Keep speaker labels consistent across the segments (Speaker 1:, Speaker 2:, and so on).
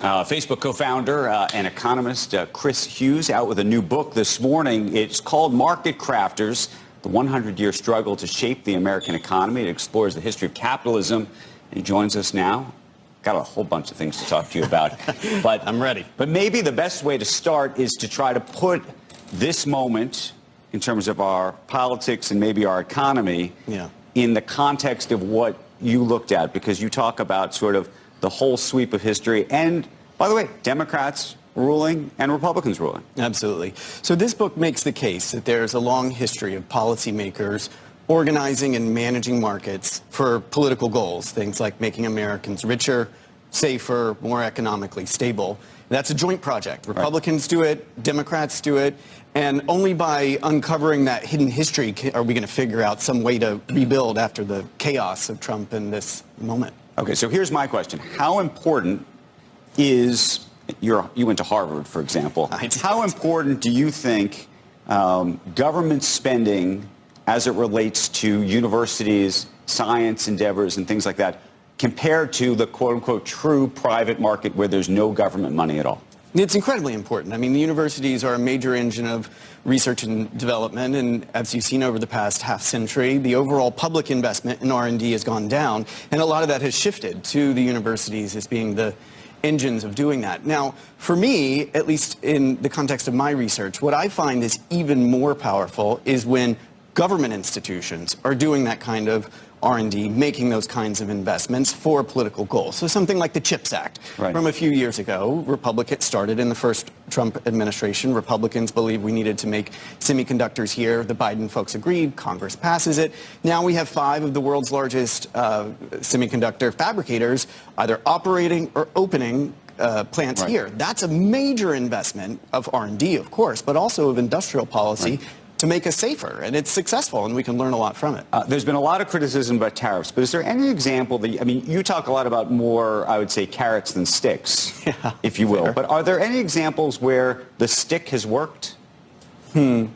Speaker 1: Facebook co-founder and economist Chris Hughes out with a new book this morning. It's called Marketcrafters, the 100-year struggle to shape the American economy. It explores the history of capitalism. And he joins us now. Got a whole bunch of things to talk to you about. But
Speaker 2: I'm ready.
Speaker 1: But maybe the best way to start is to try to put this moment in terms of our politics and maybe our economy in the context of what you looked at, because you talk about sort of the whole sweep of history. And, by the way, Democrats ruling and Republicans ruling.
Speaker 2: Absolutely. So this book makes the case that there's a long history of policymakers organizing and managing markets for political goals, things like making Americans richer, safer, more economically stable. That's a joint project. Republicans do it, Democrats do it, and only by uncovering that hidden history are we going to figure out some way to rebuild after the chaos of Trump in this moment.
Speaker 1: Okay, so here's my question. How important is, you went to Harvard, for example. How important do you think government spending as it relates to universities, science endeavors, and things like that, compared to the quote-unquote true private market where there's no government money at all?
Speaker 2: It's incredibly important. I mean, the universities are a major engine of research and development, and as you've seen over the past half century, the overall public investment in R&D has gone down, and a lot of that has shifted to the universities as being the engines of doing that. Now, for me, at least in the context of my research, what I find is even more powerful is when government institutions are doing that kind of R&D, making those kinds of investments for political goals. So something like the CHIPS Act from a few years ago, Republicans started in the first Trump administration. Republicans believed we needed to make semiconductors here. The Biden folks agreed. Congress passes it. Now we have 5 of the world's largest semiconductor fabricators either operating or opening plants here. That's a major investment of R&D, of course, but also of industrial policy to make us safer, and it's successful, and we can learn a lot from it.
Speaker 1: There's been a lot of criticism about tariffs, but is there any example that, I mean, you talk a lot about more, I would say, carrots than sticks, if you will, but are there any examples where the stick has worked?
Speaker 2: Well,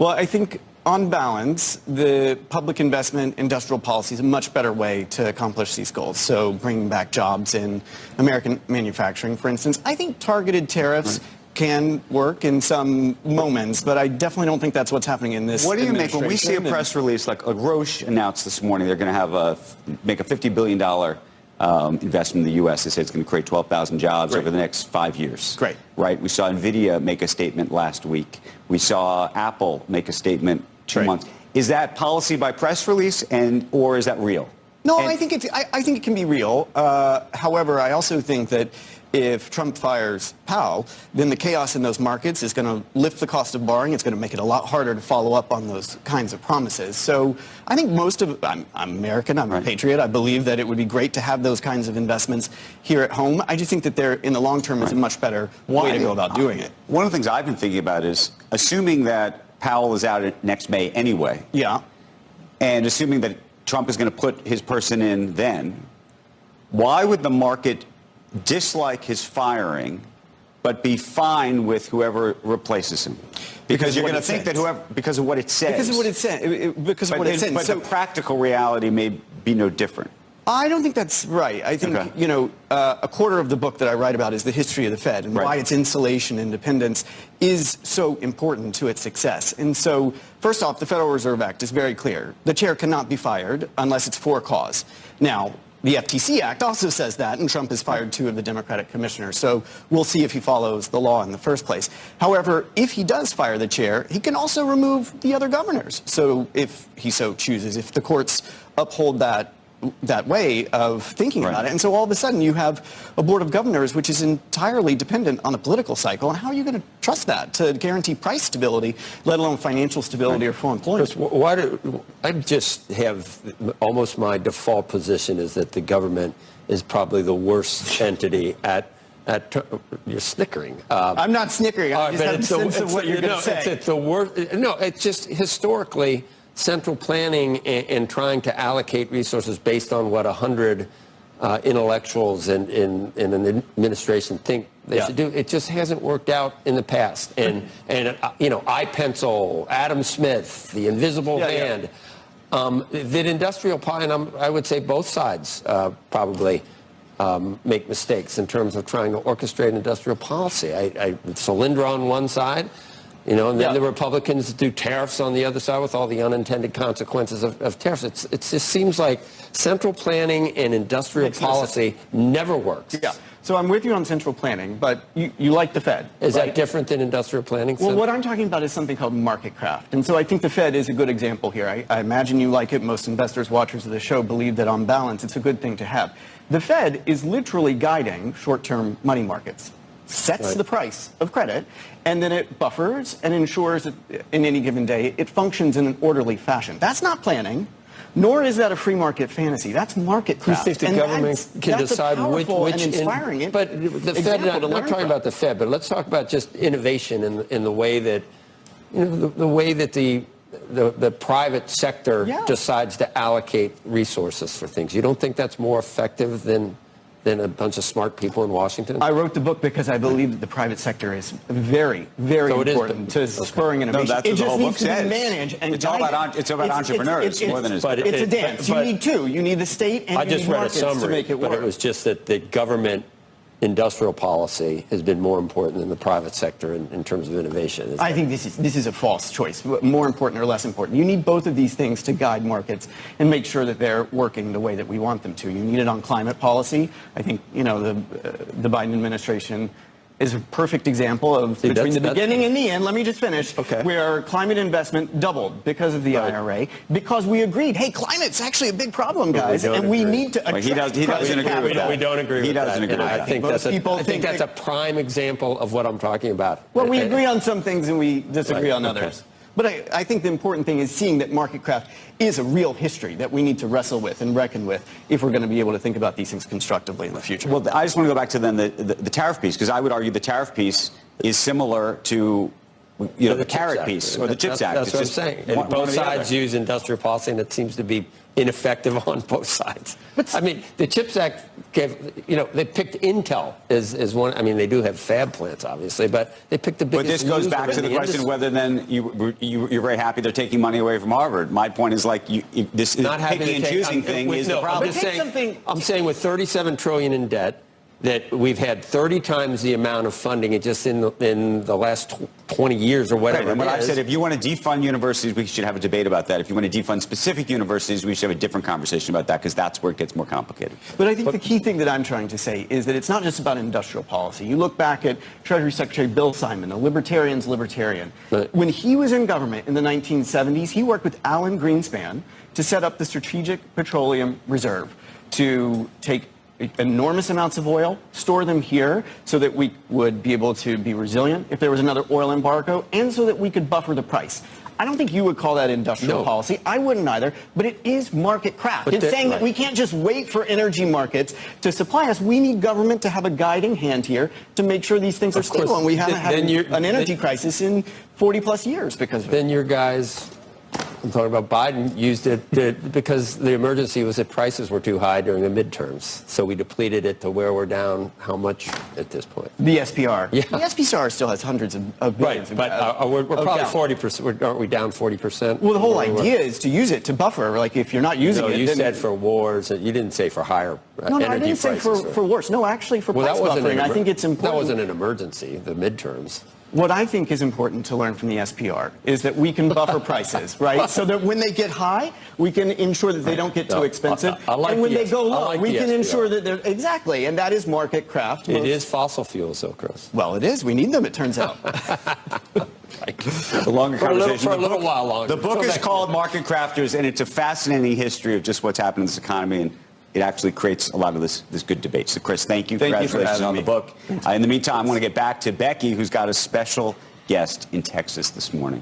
Speaker 2: I think on balance, the public investment industrial policy is a much better way to accomplish these goals. So bringing back jobs in American manufacturing, for instance. I think targeted tariffs can work in some moments, but I definitely don't think that's what's happening in this.
Speaker 1: What do you make when we see a press release like Roche announced this morning they're going to make a $50 billion investment in the U.S. They say it's going to create 12,000 jobs over the next 5 years. Right? We saw NVIDIA make a statement last week. We saw Apple make a statement 2 months. Is that policy by press release, or is that real?
Speaker 2: No, I think it can be real. However, I also think that if Trump fires Powell, then the chaos in those markets is going to lift the cost of borrowing. It's going to make it a lot harder to follow up on those kinds of promises. So I think I'm American, I'm a patriot. I believe that it would be great to have those kinds of investments here at home. I just think that in the long term, it's a much better way to go about doing it.
Speaker 1: One of the things I've been thinking about is, assuming that Powell is out next May anyway, and assuming that Trump is going to put his person in then, why would the market dislike his firing, but be fine with whoever replaces him? Because you're going to think that because of what it says.
Speaker 2: Because of what it said. Because of what it said.
Speaker 1: But the practical reality may be no different.
Speaker 2: I don't think that's right. I think, a quarter of the book that I write about is the history of the Fed and why its insulation and independence is so important to its success. And so, first off, the Federal Reserve Act is very clear. The chair cannot be fired unless it's for a cause. Now, the FTC Act also says that, and Trump has fired 2 of the Democratic commissioners. So we'll see if he follows the law in the first place. However, if he does fire the chair, he can also remove the other governors. So if he so chooses, if the courts uphold that way of thinking about it. And so all of a sudden you have a board of governors which is entirely dependent on the political cycle. And how are you going to trust that to guarantee price stability, let alone financial stability or full employment?
Speaker 3: I just have almost my default position is that the government is probably the worst entity at you're snickering.
Speaker 2: I'm not snickering. I just have a sense of what you're going to say.
Speaker 3: It's the worst. No, it's just historically central planning and trying to allocate resources based on what 100 intellectuals in an administration think they should do. It just hasn't worked out in the past. And iPencil, Adam Smith, the invisible hand. That industrial policy, and I would say both sides probably make mistakes in terms of trying to orchestrate industrial policy. Solyndra on one side, and then the Republicans do tariffs on the other side with all the unintended consequences of tariffs. It just seems like central planning and industrial policy never works.
Speaker 2: Yeah. So I'm with you on central planning, but you like the Fed.
Speaker 3: Is
Speaker 2: right?
Speaker 3: that different than industrial planning?
Speaker 2: Well, what I'm talking about is something called Marketcraft. And so I think the Fed is a good example here. I imagine you like it. Most investors, watchers of the show believe that on balance, it's a good thing to have. The Fed is literally guiding short-term money markets, sets the price of credit, and then it buffers and ensures that in any given day it functions in an orderly fashion. That's not planning. Nor is that a free market fantasy. That's Marketcraft.
Speaker 3: You think the government can decide which
Speaker 2: and inspiring
Speaker 3: but the Fed, I'm not talking about the Fed, but let's talk about just innovation in the way that, the way that the private sector decides to allocate resources for things. You don't think that's more effective than a bunch of smart people in Washington?
Speaker 2: I wrote the book because I believe that the private sector is very, very important to spurring innovation.
Speaker 1: No, that's what
Speaker 2: it
Speaker 1: the
Speaker 2: just
Speaker 1: whole
Speaker 2: needs
Speaker 1: book
Speaker 2: to
Speaker 1: says.
Speaker 2: be managed and
Speaker 1: it's all about entrepreneurs more than
Speaker 2: it's a dance. You need two. You need the state and you need markets to make it work.
Speaker 3: But it was just that the government industrial policy has been more important than the private sector in terms of innovation.
Speaker 2: I think this is a false choice. More important or less important. You need both of these things to guide markets and make sure that they're working the way that we want them to. You need it on climate policy. I think the Biden administration is a perfect example of between the beginning and the end. Let me just finish.
Speaker 3: Okay.
Speaker 2: Where climate investment doubled because of the IRA, because we agreed, hey, climate's actually a big problem, guys, and we need to attract
Speaker 1: he doesn't agree with that.
Speaker 3: We don't agree with that.
Speaker 1: He doesn't agree with that.
Speaker 3: I think that's a prime example of what I'm talking about.
Speaker 2: Well, we agree on some things and we disagree on others. But I think the important thing is seeing that Marketcraft is a real history that we need to wrestle with and reckon with if we're going to be able to think about these things constructively in the future.
Speaker 1: Well, I just want to go back to then the tariff piece, because I would argue the tariff piece is similar to the carrot piece or the CHIPS Act.
Speaker 3: That's what I'm saying. And both sides use industrial policy, and it seems to be ineffective on both sides. I mean, the CHIPS Act gave, they picked Intel as one. I mean, they do have fab plants, obviously, but they picked the biggest.
Speaker 1: But this goes back to the question whether then you're very happy they're taking money away from Harvard. My point is this
Speaker 3: not
Speaker 1: picking and choosing thing is the problem.
Speaker 3: I'm saying with $37 trillion in debt, that we've had 30 times the amount of funding just in the last 20 years or whatever.
Speaker 1: Right, and what I said, if you want to defund universities, we should have a debate about that. If you want to defund specific universities, we should have a different conversation about that, because that's where it gets more complicated.
Speaker 2: But I think the key thing that I'm trying to say is that it's not just about industrial policy. You look back at Treasury Secretary Bill Simon, the libertarian.
Speaker 3: Right.
Speaker 2: When he was in government in the 1970s, he worked with Alan Greenspan to set up the Strategic Petroleum Reserve to take enormous amounts of oil, store them here so that we would be able to be resilient if there was another oil embargo, and so that we could buffer the price. I don't think you would call that industrial policy. I wouldn't either, but it is market craft. It's saying that we can't just wait for energy markets to supply us. We need government to have a guiding hand here to make sure these things are stable, and we haven't had an energy crisis in 40 plus years because of it.
Speaker 3: Then your guys, I'm talking about Biden, used it because the emergency was that prices were too high during the midterms. So we depleted it to where we're down how much at this point?
Speaker 2: The SPR.
Speaker 3: Yeah.
Speaker 2: The SPR still has hundreds of billions.
Speaker 3: Right, but we're probably 40%. Aren't we down 40%?
Speaker 2: Well, the whole idea is to use it to buffer. Like if you're not using it.
Speaker 3: You said for wars. You didn't say for higher energy prices.
Speaker 2: No, I didn't say for wars. No, actually for price buffering. I think it's important.
Speaker 3: That wasn't an emergency, the midterms.
Speaker 2: What I think is important to learn from the SPR is that we can buffer prices, right? So that when they get high, we can ensure that they don't get too expensive. And when they go low, we can ensure that they're exactly. And that is market craft.
Speaker 3: It is fossil fuels, though, Chris.
Speaker 2: Well, it is. We need them, it turns out.
Speaker 1: The longer conversation.
Speaker 3: For a little while longer.
Speaker 1: The book is called Marketcrafters, and it's a fascinating history of just what's happened in this economy, and it actually creates a lot of this good debate. So, Chris, thank you. Congratulations on the book. In the meantime, I want to get back to Becky, who's got a special guest in Texas this morning.